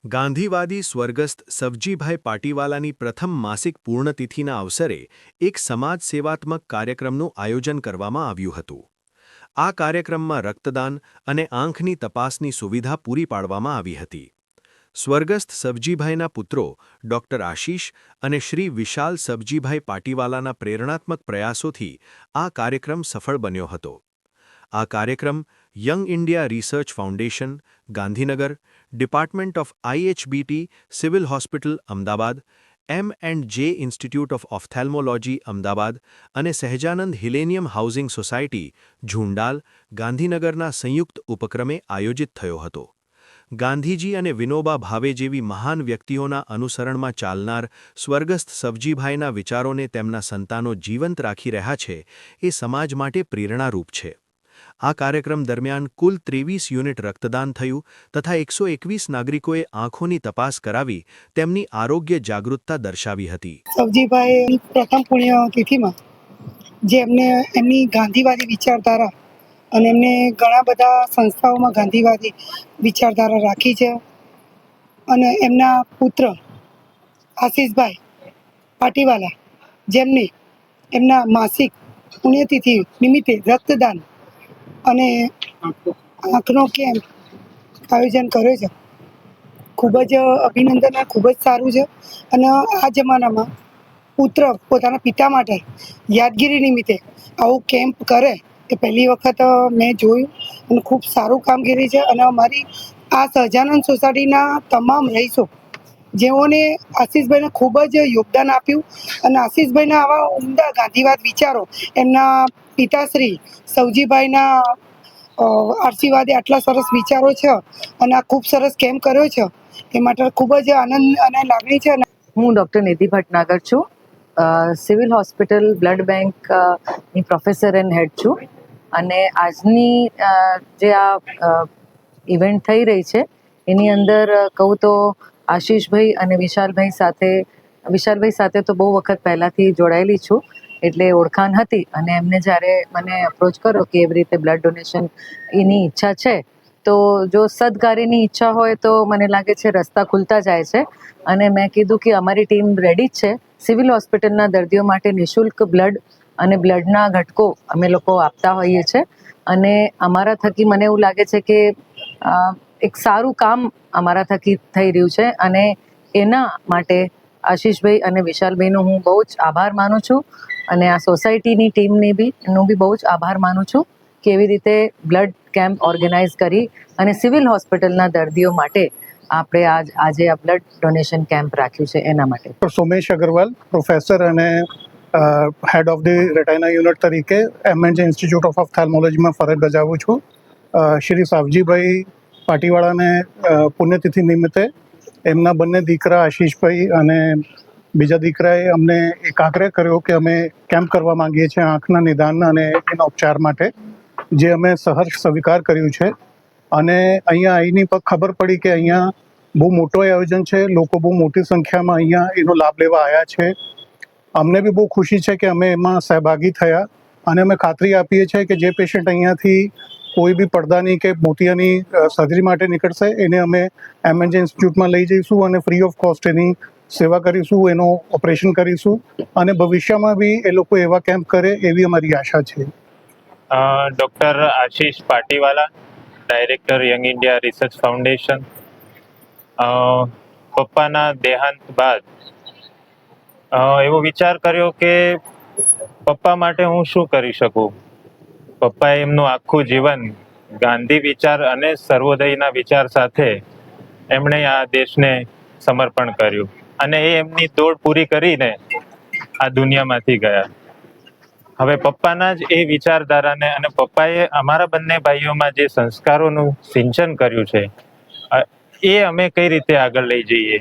ગાંધીવાદી સ્વર્ગસ્થ સવજીભાઈ પાટીવાલાની પ્રથમ માસિક પૂર્ણતિથિના અવસરે એક સમાજ સેવાત્મક કાર્યક્રમનું આયોજન કરવામાં આવ્યું હતું. આ કાર્યક્રમમાં રક્તદાન અને આંખની તપાસની સુવિધા પૂરી પાડવામાં આવી હતી. સ્વર્ગસ્થ સવજીભાઈના પુત્રો ડૉક્ટર આશીષ અને શ્રી વિશાલ સવજીભાઈ પાટીવાલાના પ્રેરણાત્મક પ્રયાસોથી આ કાર્યક્રમ સફળ બન્યો હતો. આ કાર્યક્રમ Young India Research Foundation, Gandhinagar, department of IHBT, civil hospital, Ahmedabad, M&J institute of ophthalmology, Ahmedabad અને સહેજાનંદ હિલેનિયમ હાઉસિંગ સોસાયટી, ઝુંડાલ, ગાંધીનગરના સંયુક્ત ઉપક્રમે આયોજિત થયો હતો. ગાંધીજી અને વિનોબા ભાવે જેવી મહાન વ્યક્તિઓના અનુસરણમાં ચાલનાર સ્વર્ગસ્થ સવજીભાઈના વિચારોને તેમના સંતાનો જીવંત રાખી રહ્યા છે એ સમાજ માટે પ્રેરણારૂપ છે. આ કાર્યક્રમ દરમિયાન કુલ 23 યુનિટ રક્તદાન થયું તથા 121 નાગરિકોએ આંખોની તપાસ કરાવી તેમની આરોગ્ય જાગૃતતા દર્શાવી હતી. સવજીભાઈ પ્રથમ પુણ્યતિથિમાં જે એમની ગાંધીવાદી વિચારધારા અને એમને ઘણા બધા સંસ્થાઓમાં ગાંધીવાદી વિચારધારા રાખી છે અને એમના પુત્ર આશીષભાઈ પાટીવાલા જેમને એમના માસિક પુણ્યતિથિ નિમિત્તે રક્તદાન અને આંખનો કેમ્પ આયોજન કર્યો છે. ખૂબ જ અભિનંદન, ખૂબ જ સારું છે. અને આ જમાનામાં પુત્ર પોતાના પિતા માટે યાદગીરી નિમિત્તે આવું કેમ્પ કરે એ પહેલી વખત મેં જોયું અને ખૂબ સારું કામગીરી છે. અને અમારી આ સહજાનંદ સોસાયટીના તમામ રહીશો જેઓને આશીષભાઈને ખૂબ જ યોગદાન આપ્યું અને આશીષભાઈના આવા ઉમદા ગાંધીવાદ વિચારો એમના પિતાશ્રી સવજીભાઈના આશીર્વાદે આટલા સરસ વિચારો છે અને આ ખૂબ સરસ કેમ્પ કર્યો છે એ માટે ખૂબ જ આનંદ અને લાગણી છે. હું ડૉક્ટર નિધિ ભટનાગર છું, સિવિલ હોસ્પિટલ બ્લડ બેંકની પ્રોફેસર એન્ડ હેડ છું. અને આજની જે આ ઇવેન્ટ થઈ રહી છે એની અંદર કહું તો આશીષભાઈ અને વિશાલભાઈ સાથે તો બહુ વખત પહેલાંથી જોડાયેલી છું, એટલે ઓળખાણ હતી. અને એમને જ્યારે મને અપ્રોચ કર્યો કે એવી રીતે બ્લડ ડોનેશન એની ઈચ્છા છે, તો જો સદકાર્યની ઈચ્છા હોય તો મને લાગે છે રસ્તા ખુલતા જાય છે. અને મેં કીધું કે અમારી ટીમ રેડી જ છે. સિવિલ હોસ્પિટલના દર્દીઓ માટે નિઃશુલ્ક બ્લડ અને બ્લડના ઘટકો અમે લોકો આપતા હોઈએ છીએ. અને અમારા થકી મને એવું લાગે છે કે એક સારું કામ અમારા થકી થઈ રહ્યું છે. અને એના માટે આશીષભાઈ અને વિશાલભાઈનો હું બહુ જ આભાર માનું છું. અને આ સોસાયટીની ટીમને એનું બી બહુ જ આભાર માનું છું કે એવી રીતે બ્લડ કેમ્પ ઓર્ગેનાઇઝ કરી અને સિવિલ હોસ્પિટલના દર્દીઓ માટે આપણે આજે આ બ્લડ ડોનેશન કેમ્પ રાખ્યું છે એના માટે. સોમેશ અગ્રવાલ, પ્રોફેસર અને હેડ ઓફ ધી રેટાઇના યુનિટ તરીકે M&J ઇન્સ્ટિટ્યૂટ ઓફ ઓફથેલ્મોલોજીમાં ફરજ બજાવું છું. શ્રી સાવજીભાઈ પાટીવાલાને પુણ્યતિથિ નિમિત્તે એમના બંને દીકરા આશીષભાઈ અને બીજા દીકરાએ અમને એક આગ્રહ કર્યો કે અમે કેમ્પ કરવા માંગીએ છીએ આંખના નિદાન અને એના ઉપચાર માટે, જે અમે સહર્ષ સ્વીકાર કર્યું છે. અને અહીંયા આવીને ખબર પડી કે અહીંયા બહુ મોટો આયોજન છે, લોકો બહુ મોટી સંખ્યામાં અહીંયા એનો લાભ લેવા આવ્યા છે. અમને બી બહુ ખુશી છે કે અમે એમાં સહભાગી થયા. અને અમે ખાતરી આપીએ છીએ કે જે પેશન્ટ અહીંયાથી કોઈ બી પડદાની કે મોતિયાની સર્જરી માટે નીકળશે એને અમે M&J ઇન્સ્ટિટ્યૂટમાં લઈ જઈશું અને ફ્રી ઓફ કોસ્ટ એની સેવા કરીશું, એનું ઓપરેશન કરીશું. અને ભવિષ્યમાં બી એ લોકો એવા કેમ્પ કરે એવી અમારી આશા છે. Doctor Ashish Patiwala, director Young India Research Foundation. પપ્પાના દેહાંત બાદ એવો વિચાર કર્યો કે પપ્પા માટે હું શું કરી શકું. પપ્પાએ એમનું આખું જીવન ગાંધી વિચાર અને સર્વોદયના વિચાર સાથે એમણે આ દેશને સમર્પણ કર્યું અને એ એમની દોડ પૂરી કરીને આ દુનિયામાંથી ગયા. હવે પપ્પાના જ એ વિચારધારાને અને પપ્પાએ અમારા બંને ભાઈઓમાં જે સંસ્કારોનું સિંચન કર્યું છે એ અમે કઈ રીતે આગળ લઈ જઈએ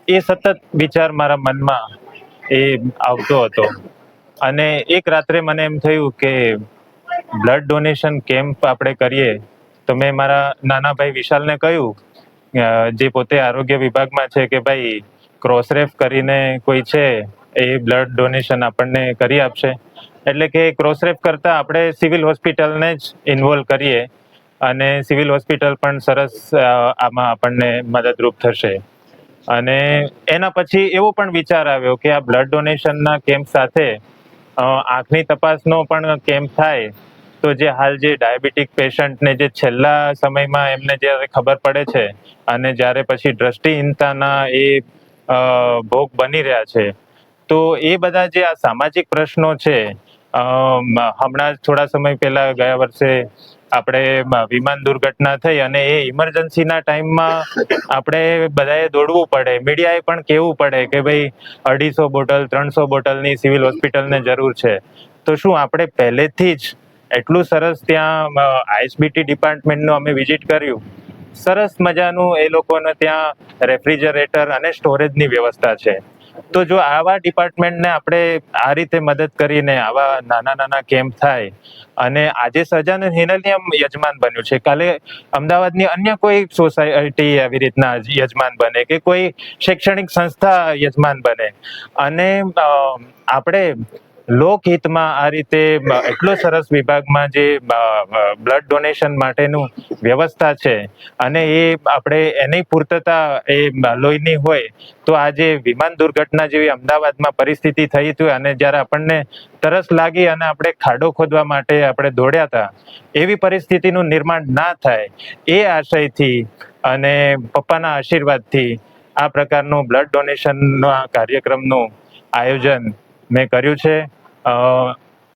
એ સતત વિચાર મારા મનમાં એ આવતો હતો. અને એક રાત્રે મને એમ થયું કે બ્લડ ડોનેશન કેમ્પ આપણે કરીએ. તો મેં મારા નાના ભાઈ વિશાલને કહ્યું, જે પોતે આરોગ્ય વિભાગમાં છે, કે ભાઈ ક્રોસરેફ કરીને કોઈ છે એ બ્લડ ડોનેશન આપણને કરી આપશે. એટલે કે ક્રોસરેફ કરતાં આપણે સિવિલ હોસ્પિટલને જ ઇન્વોલ્વ કરીએ અને સિવિલ હોસ્પિટલ પણ સરસ આમાં આપણને મદદરૂપ થશે. અને એના પછી એવો પણ વિચાર આવ્યો કે આ બ્લડ ડોનેશનના કેમ્પ સાથે આંખની તપાસનો પણ કેમ્પ થાય, તો જે હાલ જે ડાયાબિટીક પેશન્ટને જે છેલ્લા સમયમાં એમને જ્યારે ખબર પડે છે અને જ્યારે પછી દ્રષ્ટિહીનતાના એ ભોગ બની રહ્યા છે, તો એ બધા જે આ સામાજિક પ્રશ્નો છે, હમણાં જ થોડા સમય પહેલા ગયા વર્ષે આપણે વિમાન દુર્ઘટના થઈ અને એ ઇમરજન્સીના ટાઈમમાં આપણે બધાએ દોડવું પડે, મીડિયાએ પણ કહેવું પડે કે ભાઈ 250 બોટલ 300 બોટલની સિવિલ હોસ્પિટલને જરૂર છે. તો શું આપણે પહેલેથી જ એટલું સરસ ત્યાં આઈએસબીટી ડિપાર્ટમેન્ટનું અમે વિઝિટ કર્યું, સરસ મજાનું એ લોકોને ત્યાં રેફ્રિજરેટર અને સ્ટોરેજની વ્યવસ્થા છે. તો જો આવા ડિપાર્ટમેન્ટને આપણે આ રીતે મદદ કરીને આવા નાના કેમ્પ થાય, અને આજે સહજાનંદ હિનલિયમ યજમાન બન્યું છે, કાલે અમદાવાદની અન્ય કોઈ સોસાયટી આવી રીતના યજમાન બને કે કોઈ શૈક્ષણિક સંસ્થા યજમાન બને, અને આપણે લોકહિતમાં આ રીતે એટલો સરસ વિભાગમાં જે બ્લડ ડોનેશન માટેનું વ્યવસ્થા છે, અને એ આપણે એની પૂર્તતા એ લોહીની હોય, તો આજે વિમાન દુર્ઘટના જેવી અમદાવાદમાં પરિસ્થિતિ થઈ હતી અને જ્યારે આપણને તરસ લાગી અને આપણે ખાડો ખોદવા માટે આપણે દોડ્યા હતા, એવી પરિસ્થિતિનું નિર્માણ ના થાય એ આશયથી અને પપ્પાના આશીર્વાદથી આ પ્રકારનું બ્લડ ડોનેશનના કાર્યક્રમનું આયોજન મેં કર્યું છે.